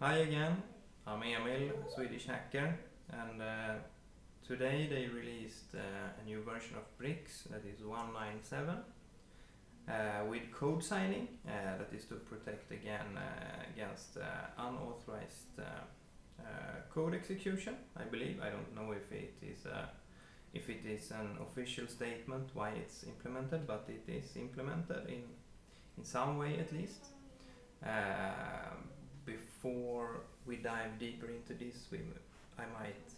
Hi again, I'm Emil, Swedish hacker, and today they released a new version of Bricks that is 197 with code signing that is to protect against unauthorized code execution. I believe. I don't know if it is an official statement why it's implemented, but it is implemented in some way at least. Before we dive deeper into this, I might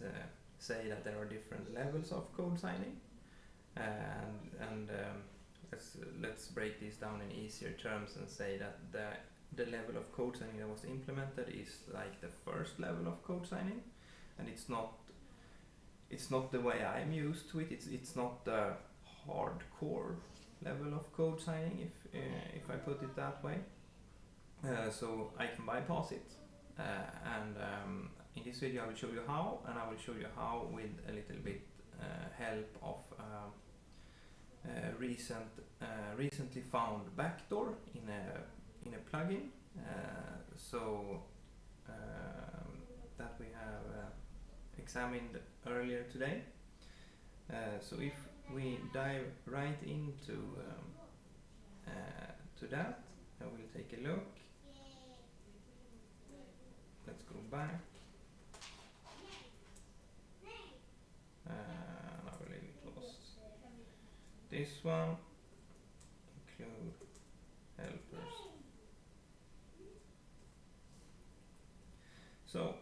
say that there are different levels of code signing, and let's break this down in easier terms and say that the level of code signing that was implemented is like the first level of code signing, and it's not the way I'm used to it. It's not the hardcore level of code signing, if I put it that way. So I can bypass it, and in this video I will show you how, and I will show you how with a little bit help of recently found backdoor in a plugin, so that we have examined earlier today. So if we dive right into to that, I will take a look. Let's go back. I believe it was this one. Include helpers. So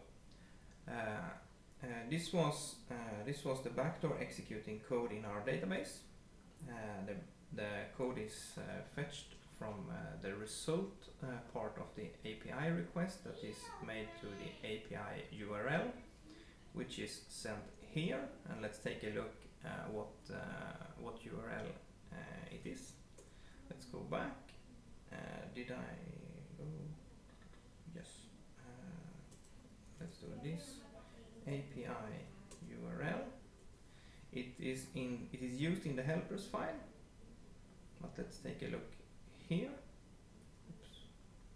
this was the backdoor executing code in our database. The code is fetched from the result part of the API request that is made to the API URL, which is sent here. And let's take a look what URL it is. Let's go back. Did I go? Yes. Let's do this. API URL. It is used in the helpers file. But let's take a look here. Oops.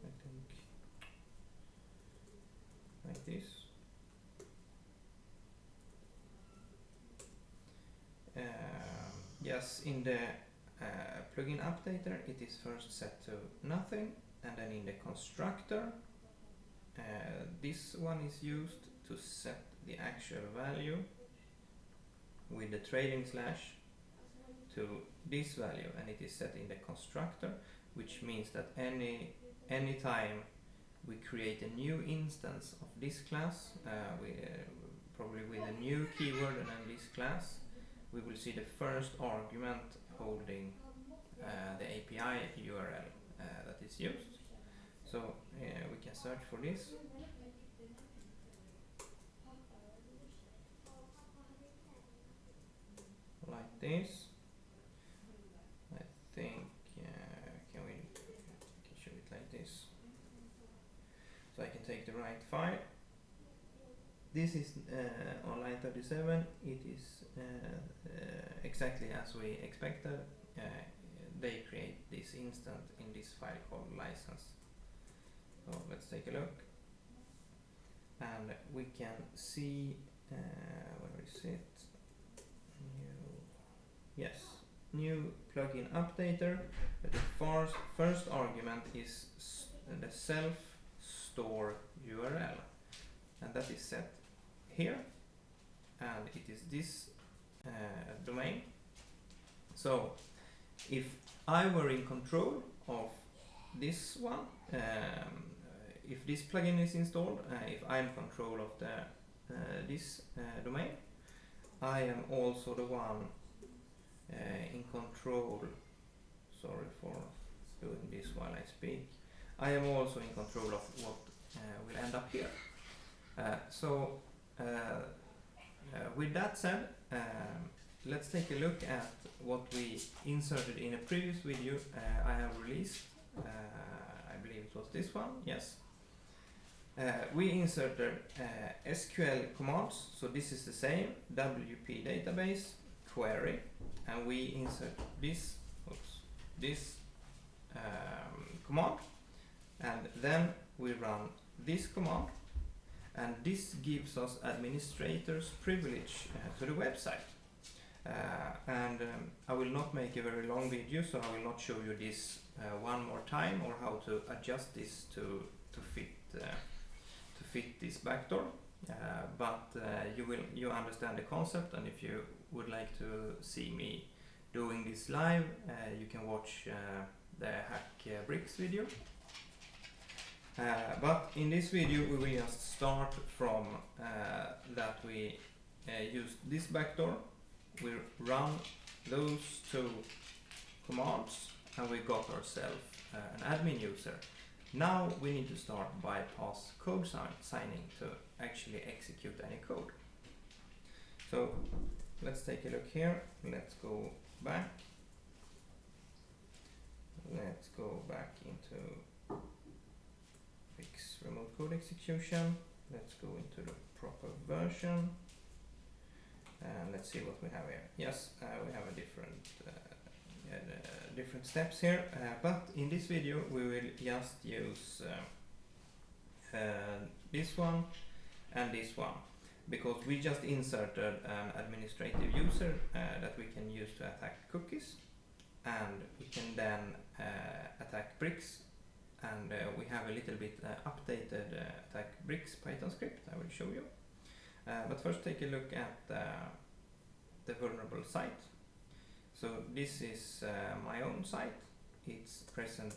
I think like this. Yes, in the plugin updater it is first set to nothing, and then in the constructor this one is used to set the actual value with the trailing slash to this value, and it is set in the constructor, which means that any time we create a new instance of this class, probably with a new keyword and then this class, we will see the first argument holding the API URL that is used. So we can search for this. Like this. I think can show it like this. So I can take the right file. This is on line 37. It is exactly as we expected. They create this instant in this file called license. So let's take a look, and we can see where is it? New plugin updater. The first argument is the self store URL, and that is set here, and it is this domain. So if I were in control of this one, if this plugin is installed, if I'm in control of this domain, I am also the one in control. Sorry for doing this while I speak. I am also in control of what will end up here. With that said, let's take a look at what we inserted in a previous video I have released. I believe it was this one. Yes. We inserted SQL commands. So this is the same WP database query, and we insert this command, and then we run this command and this gives us administrators privilege to the website. I will not make a very long video, so I will not show you this one more time, or how to adjust this to fit this backdoor. But you understand the concept, and if you would like to see me doing this live, you can watch the hack bricks video. But in this video we will just start from that we use this backdoor. We run those two commands and we got ourselves an admin user. Now we need to start bypass code signing to actually execute any code. So let's take a look here. Let's go back. Let's go back into fix remote code execution. Let's go into the proper version. And let's see what we have here. Yes, we have a different steps here, but in this video we will just use this one and this one, because we just inserted an administrative user that we can use to attack cookies, and we can then attack bricks, and we have a little bit updated attack bricks Python script I will show you. But first take a look at the vulnerable site. So this is my own site. It's present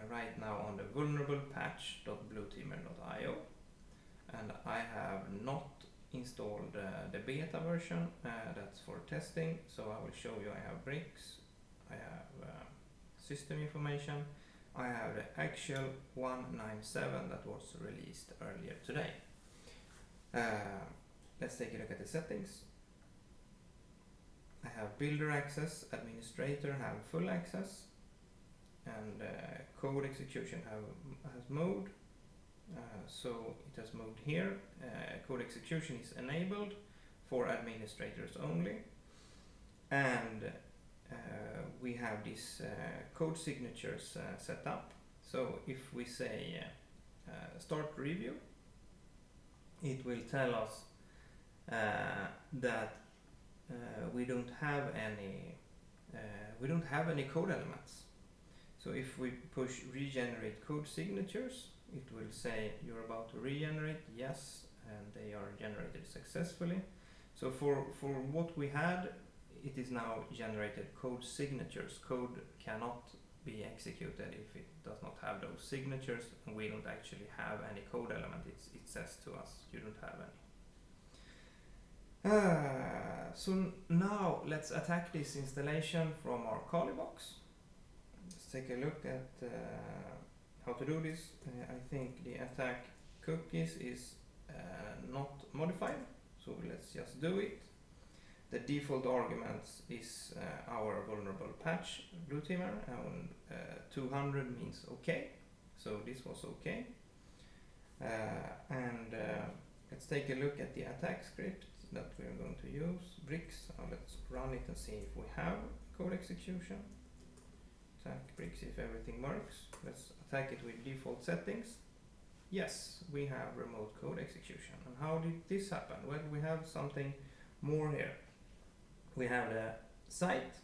right now on the vulnerable patch.blueteamer.io, and I have not installed the beta version. That's for testing. So I will show you. I have bricks, I have system information, I have the actual 197 that was released earlier today. Let's take a look at the settings. I have builder access, administrator have full access, and code execution has mode. So it has moved here. Code execution is enabled for administrators only, and we have these code signatures set up. So if we say start review, it will tell us that we don't have any code elements. So if we push regenerate code signatures, it will say you're about to regenerate, yes, and they are generated successfully. So for what we had, it is now generated code signatures. Code cannot be executed if it does not have those signatures, and we don't actually have any code element. It says to us you don't have any. So now let's attack this installation from our Kali box. Let's take a look at how to do this. I think the attack cookies is not modified, so let's just do it. The default arguments is our vulnerable patch blueteamer, and 200 means okay, so this was okay. Let's take a look at the attack script that we are going to use, bricks. Let's run it and see if we have code execution. Attack bricks if everything works. Let's attack it with default settings. Yes, we have remote code execution. And how did this happen? Well, we have something more here. We have the site,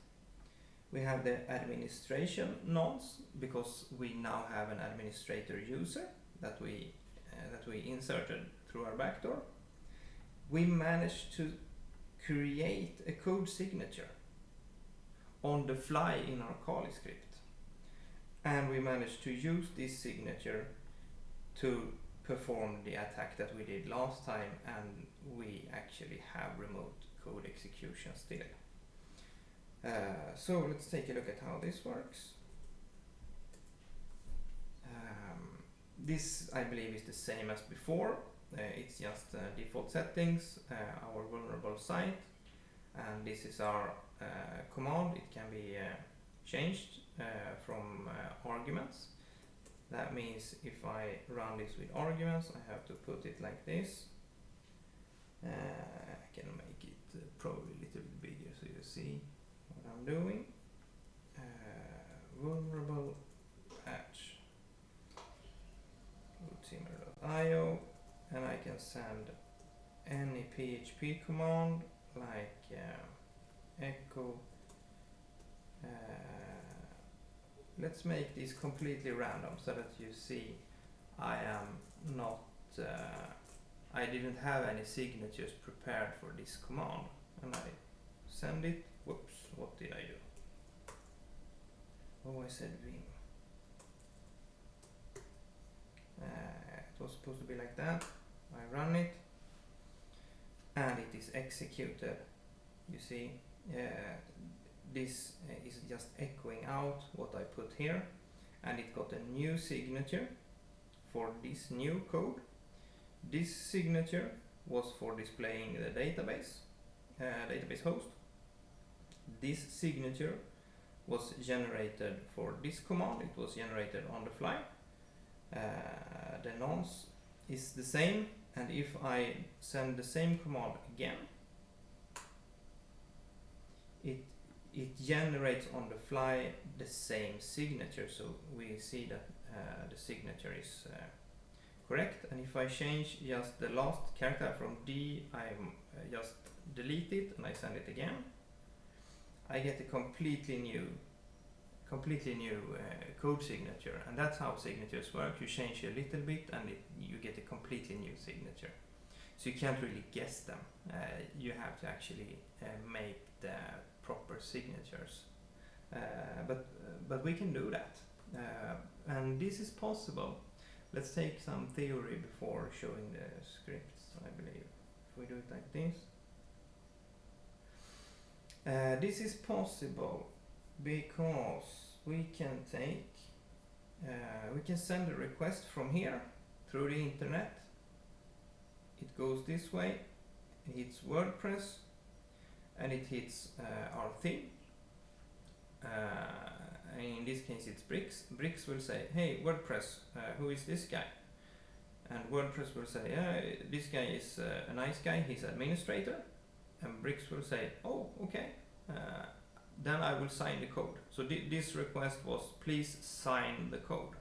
we have the administration nodes, because we now have an administrator user that we inserted through our backdoor. We managed to create a code signature on the fly in our Kali script, and we managed to use this signature to perform the attack that we did last time, and we actually have remote code execution still. So let's take a look at how this works. This, I believe, is the same as before. It's just default settings, our vulnerable site, and this is our command. It can be changed from arguments. That means if I run this with arguments, I have to put it like this. I can make it probably a little bit bigger so you see what I'm doing. Vulnerable patch blueteamer.io, and I can send any PHP command like echo. Let's make this completely random so that you see I am not, I didn't have any signatures prepared for this command, and I send it. Whoops, what did I do? Oh, I said vim. It was supposed to be like that. I run it and it is executed. You see, this is just echoing out what I put here, and it got a new signature for this new code. This signature was for displaying the database host. This signature was generated for this command. It was generated on the fly. The nonce is the same, and if I send the same command again, it generates on the fly the same signature, so we see that the signature is correct. And if I change just the last character from D, I just delete it and I send it again, I get a completely new code signature. And that's how signatures work. You change a little bit and you get a completely new signature. So you can't really guess them. You have to actually make the proper signatures. But we can do that. And this is possible. Let's take some theory before showing the scripts, I believe. If we do it like this. This is possible because we can take, we can send a request from here through the internet. It goes this way, it hits WordPress, and it hits our theme. In this case it's Bricks. Bricks will say, hey WordPress, who is this guy? And WordPress will say, this guy is a nice guy, he's administrator. And Bricks will say, oh, okay, then I will sign the code. So this request was, please sign the code.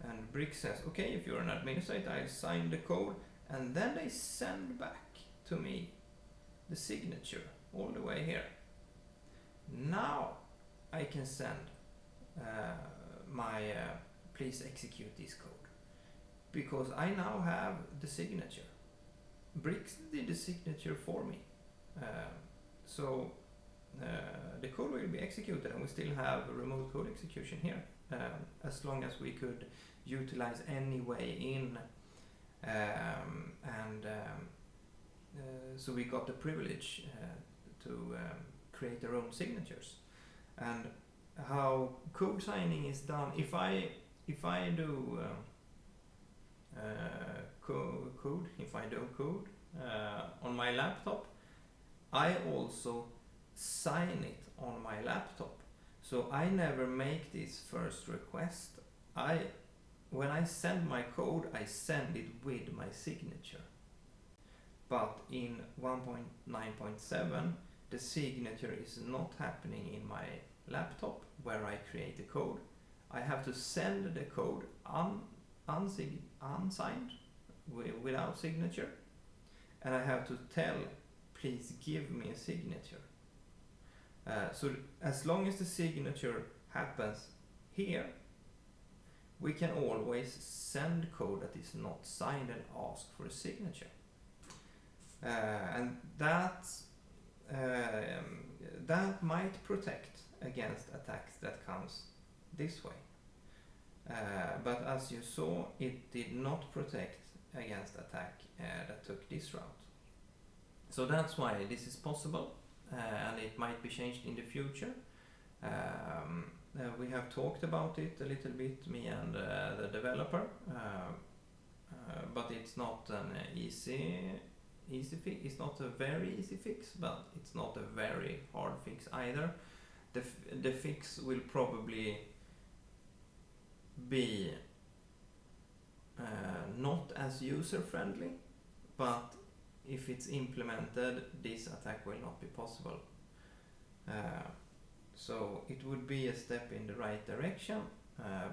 And Bricks says, okay, if you're an administrator, I'll sign the code. And then they send back to me the signature all the way here. Now I can send my please execute this code, because I now have the signature. Bricks did the signature for me. So the code will be executed, and we still have a remote code execution here, as long as we could utilize any way in, so we got the privilege to create our own signatures. And how code signing is done, if I do code on my laptop, I also sign it on my laptop. So I never make this first request. When I send my code, I send it with my signature. But in 1.9.7, the signature is not happening in my laptop where I create the code. I have to send the code unsigned, without signature, and I have to tell, please give me a signature. So as long as the signature happens here, we can always send code that is not signed and ask for a signature. And that might protect against attacks that comes this way. But as you saw, it did not protect against attack that took this route. So that's why this is possible, and it might be changed in the future. We have talked about it a little bit, me and the developer, but it's not an easy fix. It's not a very easy fix, but it's not a very hard fix either. The fix will probably be not as user friendly, but if it's implemented, this attack will not be possible. So it would be a step in the right direction,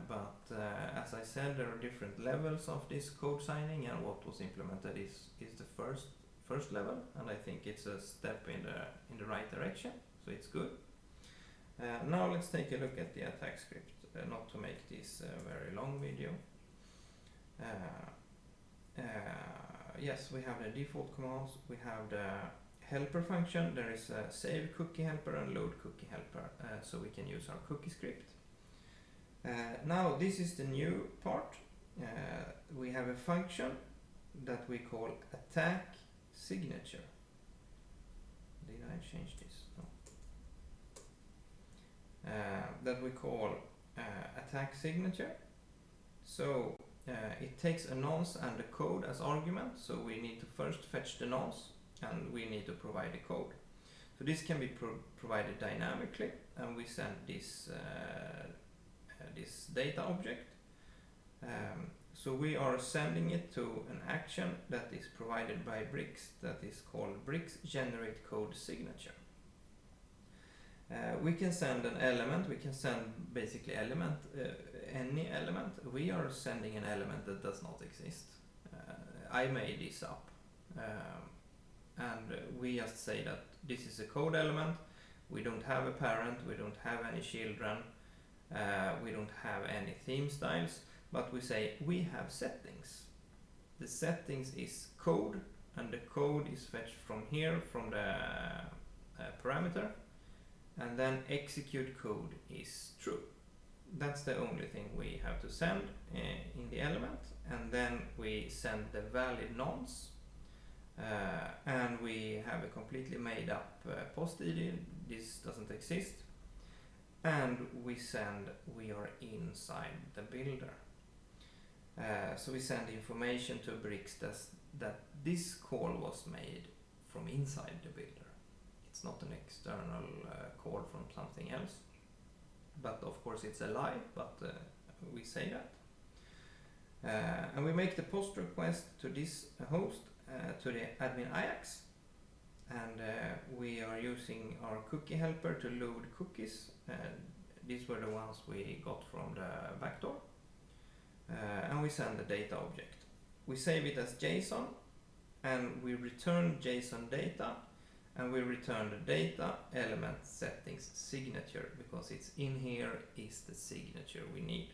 but as I said, there are different levels of this code signing, and what was implemented is the first level, and I think it's a step in the right direction, so it's good. Now let's take a look at the attack script, not to make this a very long video. Yes, we have the default commands, we have the helper function, there is a save cookie helper and load cookie helper, so we can use our cookie script. Now this is the new part. We have a function that we call attack signature. Did I change this? No. That we call attack signature. So it takes a nonce and a code as argument, so we need to first fetch the nonce and we need to provide the code. So this can be provided dynamically, and we send this this data object. So we are sending it to an action that is provided by Bricks, that is called Bricks generate code signature. We can send an element, we can send basically any element. We are sending an element that does not exist. I made this up. And we just say that this is a code element. We don't have a parent, we don't have any children, we don't have any theme styles, but we say we have settings. The settings is code, and the code is fetched from here, from the parameter, and then execute code is true. That's the only thing we have to send in the element, and then we send the valid nonce, and we have a completely made up post ID. This doesn't exist, and we send we are inside the builder. So we send information to Bricks that this call was made from inside the builder. It's not an external call from something else, but of course it's a lie, but we say that. And we make the post request to this host, to the admin Ajax, and we are using our cookie helper to load cookies. These were the ones we got from the backdoor. And we send the data object. We save it as JSON, and we return JSON data, and we return the data element settings signature, because it's in here is the signature we need.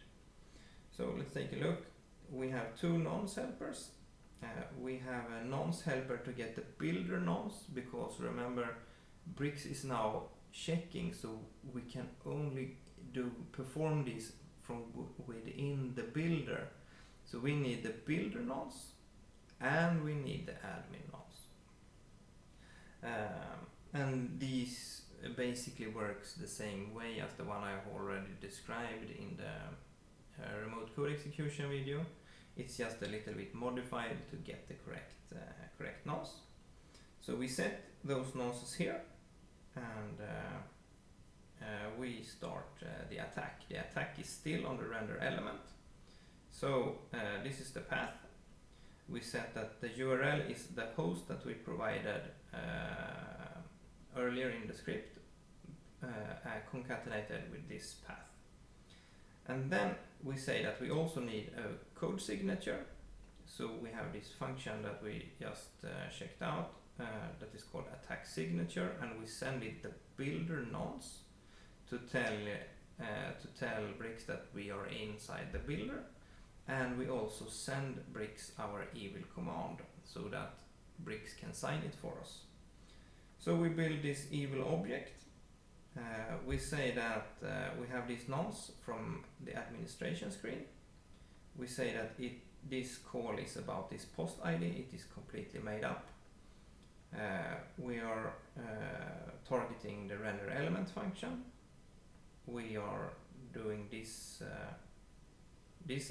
So let's take a look. We have two nonce helpers. We have a nonce helper to get the builder nonce, because remember, Bricks is now checking, so we can only perform this from within the builder. So we need the builder nonce and we need the admin nonce. And these basically works the same way as the one I've already described in the remote code execution video. It's just a little bit modified to get the correct nonce. So we set those nonces here, and we start the attack. The attack is still on the render element. So this is the path. We set that the URL is the host that we provided earlier in the script, concatenated with this path. And then we say that we also need a code signature. So we have this function that we just checked out that is called attack signature, and we send it the builder nonce to tell Bricks that we are inside the builder, and we also send Bricks our evil command so that Bricks can sign it for us. So we build this evil object. We say that we have this nonce from the administration screen. We say that this call is about this post ID. It is completely made up. We are targeting the render element function. We are doing this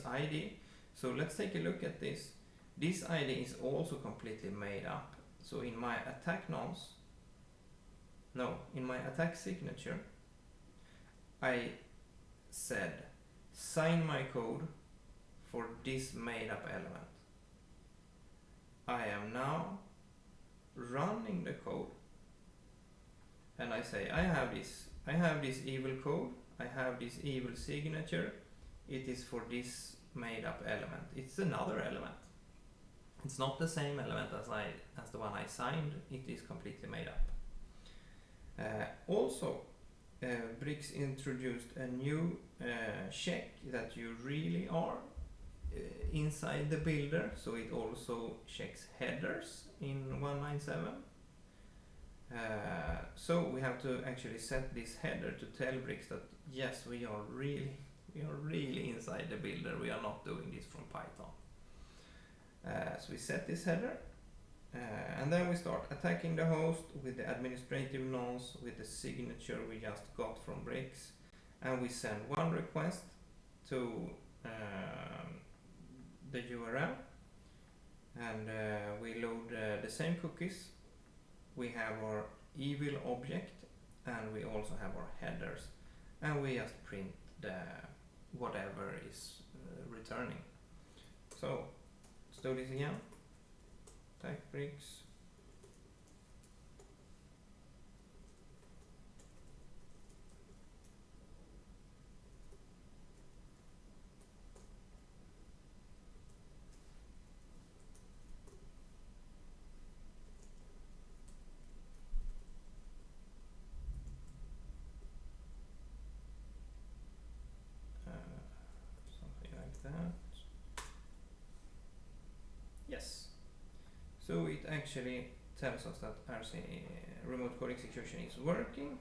ID. So let's take a look at this. This ID is also completely made up. So in my attack signature, I said sign my code for this made up element. I am now running the code, and I say I have this evil code, I have this evil signature, it is for this made up element. It's another element. It's not the same element as the one I signed. It is completely made up. Also, Brix introduced a new check that you really are inside the builder, so it also checks headers in 197. So we have to actually set this header to tell Brix that yes, we are really inside the builder. We are not doing this from Python. So we set this header, and then we start attacking the host with the administrative nonce with the signature we just got from Brix, and we send one request to the URL, and we load the same cookies. We have our evil object, and we also have our headers, and we just print the whatever is returning. So let's do this again. Tag Brix. Something like that. Yes. So it actually tells us that RC remote code execution is working,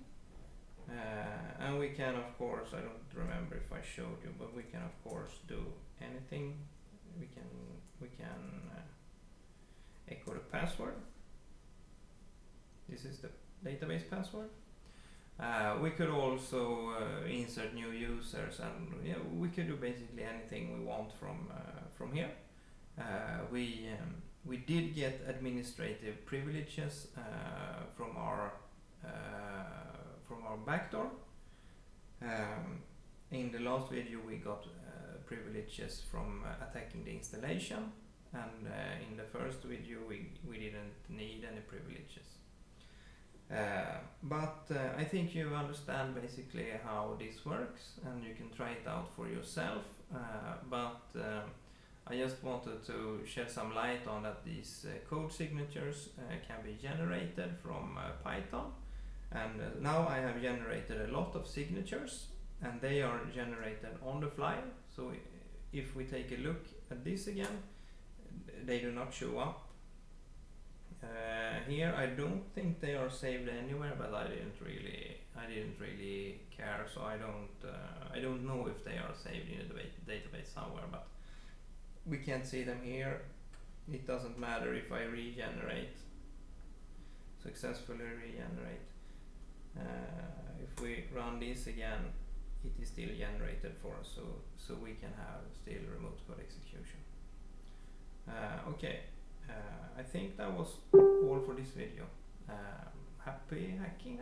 and we can, of course, I don't remember if I showed you, but we can of course do anything. We can echo the password. This is the database password. We could also insert new users, and yeah, we could do basically anything we want from here. We did get administrative privileges from our backdoor. In the last video we got privileges from attacking the installation, and in the first video we didn't need any privileges. But I think you understand basically how this works, and you can try it out for yourself. I just wanted to shed some light on that these code signatures can be generated from Python, and now I have generated a lot of signatures, and they are generated on the fly. So if we take a look at this again, they do not show up. Here I don't think they are saved anywhere, but I didn't really care, so I don't know if they are saved in a database somewhere, but we can't see them here. It doesn't matter if I successfully regenerate. If we run this again, it is still generated for us, so we can have still remote code execution. Okay, I think that was all for this video. Happy hacking.